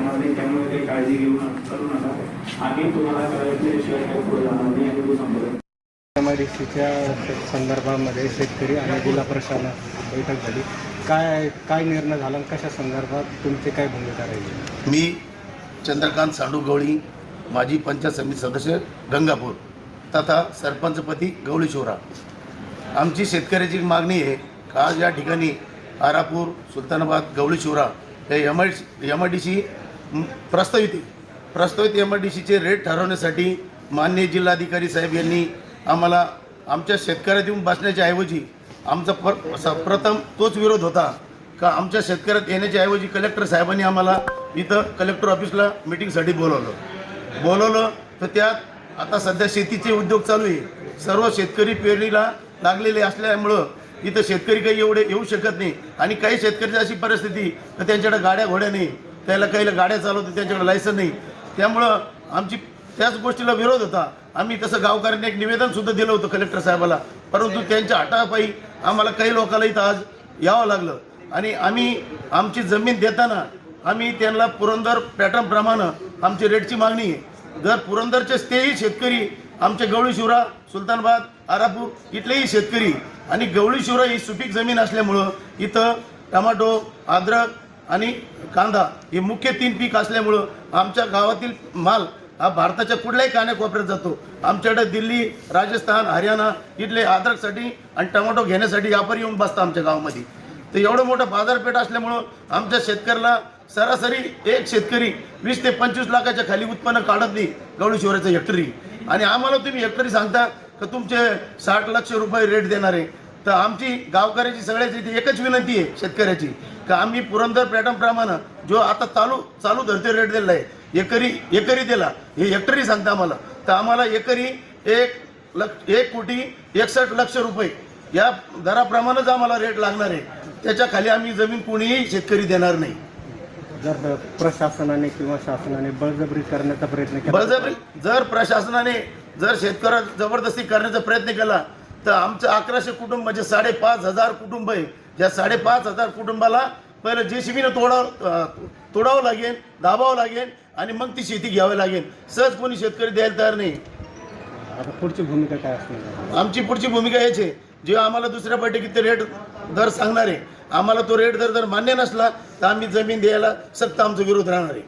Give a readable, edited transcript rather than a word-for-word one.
जाणार नाही, त्यामुळे काही काळजी करू नका. आम्ही तुम्हाला कळविल्याशिवाय काही पुढे जाणार नाही आणि तो संपर्क. MIDCच्या संदर्भामध्ये शेतकरी आणि जिल्हा प्रशासन बैठक झाली. काय निर्णय झाला आणि कशा संदर्भात तुमची काय भूमिका राहिली? मी चंद्रकांत सांडू गवळी, माजी पंचायत समिती सदस्य गंगापूर तथा सरपंचपती गवळी शिवरा. आमची शेतकऱ्याची मागणी आहे का या ठिकाणी आरापूर, सुलतानाबाद, गवळी शिवरा हे MIDC प्रस्तावित MIDCचे रेट ठरवण्यासाठी माननीय जिल्हाधिकारी साहेब यांनी आम्हाला आमच्या शेतकऱ्यात येऊन बसण्याच्या ऐवजी आमचा प्रथम तोच विरोध होता का आमच्या शेतकऱ्यात येण्याच्या ऐवजी कलेक्टर साहेबांनी आम्हाला इथं कलेक्टर ऑफिसला मिटिंगसाठी बोलवलं. तर त्यात आता सध्या शेतीचे उद्योग चालू आहे. सर्व शेतकरी पेरणीला लागलेले असल्यामुळं इथं शेतकरी काही एवढे येऊ शकत नाही आणि काही शेतकऱ्याची अशी परिस्थिती तर त्यांच्याकडे गाड्या घोड्या नाही, काही गाड्या चालवतात त्यांच्याकडे लायसन नाही. त्यामुळं आमची त्याच गोष्टीला विरोध होता. आम्ही तसं गावकऱ्यांनी एक निवेदनसुद्धा दिलं होतं कलेक्टर साहेबाला, परंतु त्यांच्या हटापायी आम्हाला काही लोकांना इथं आज यावं लागलं. आणि आम्ही आमची जमीन देताना आम्ही त्यांना पुरंदर पॅटर्नप्रमाणे आमची रेटची मागणी आहे. जर पुरंदरचे तेही शेतकरी आमचे गवळी शिवरा, सुलतानाबाद, आरापूर इथलेही शेतकरी आणि गवळी शिवरा ही सुपीक जमीन असल्यामुळं इथं टमाटो, अद्रक आणि कांदा हे मुख्य 3 पीक असल्यामुळं आमच्या गावातील माल हा भारताच्या कुठल्याही कानाकोपऱ्यात जातो. आमच्याकडे दिल्ली, राजस्थान, हरियाणा इथले अद्रकसाठी आणि टमाटो घेण्यासाठी व्यापारी येऊन बसतात आमच्या गावामध्ये. तर एवढं मोठं बाजारपेठ असल्यामुळं आमच्या शेतकऱ्याला सरासरी एक शेतकरी 20 ते 25 लाखाच्या खाली उत्पन्न काढत नाही गवळी शिवराचं हेक्टरी. आणि आम्हाला तुम्ही हेक्टरी सांगता का तुमचे 60 लाख रुपये रेट देणार आहे. तर आमची गावकऱ्याची सगळ्याची ती एकच विनंती आहे शेतकऱ्याची का आम्ही पुरंदर पॅटर्नप्रमाणे जो आता चालू धरते रेट दिला आहे एकरी दिला, हे हेक्टरी सांगता आम्हाला. तर आम्हाला एकरी 1,61,00,000 रुपये या दराप्रमाणेच आम्हाला रेट लागणार आहे. त्याच्या खाली आम्ही जमीन कोणीही शेतकरी देणार नाही. जर प्रशासनाने किंवा शासनाने बळजबरी करण्याचा प्रयत्न केला, जर प्रशासनाने शेतकऱ्याला जबरदस्ती करण्याचा प्रयत्न केला तर आमचं 1100 कुटुंब म्हणजे 5,500 कुटुंब आहे. या 5,500 कुटुंबाला पहिलं JCBने तोडावं लागेल, दाबावं लागेल आणि मग ती शेती घ्यावी लागेल. सहज कोणी शेतकरी द्यायला तयार नाही. आता पुढची भूमिका काय असणार? आमची पुढची भूमिका याची आहे, जे आम्हाला दुसऱ्या बैठकीत रेट दर सांगणार आहे, आम्हाला तो रेट जर मान्य नसला तर आम्ही जमीन द्यायला सक्त आमचा विरोध राहणार आहे.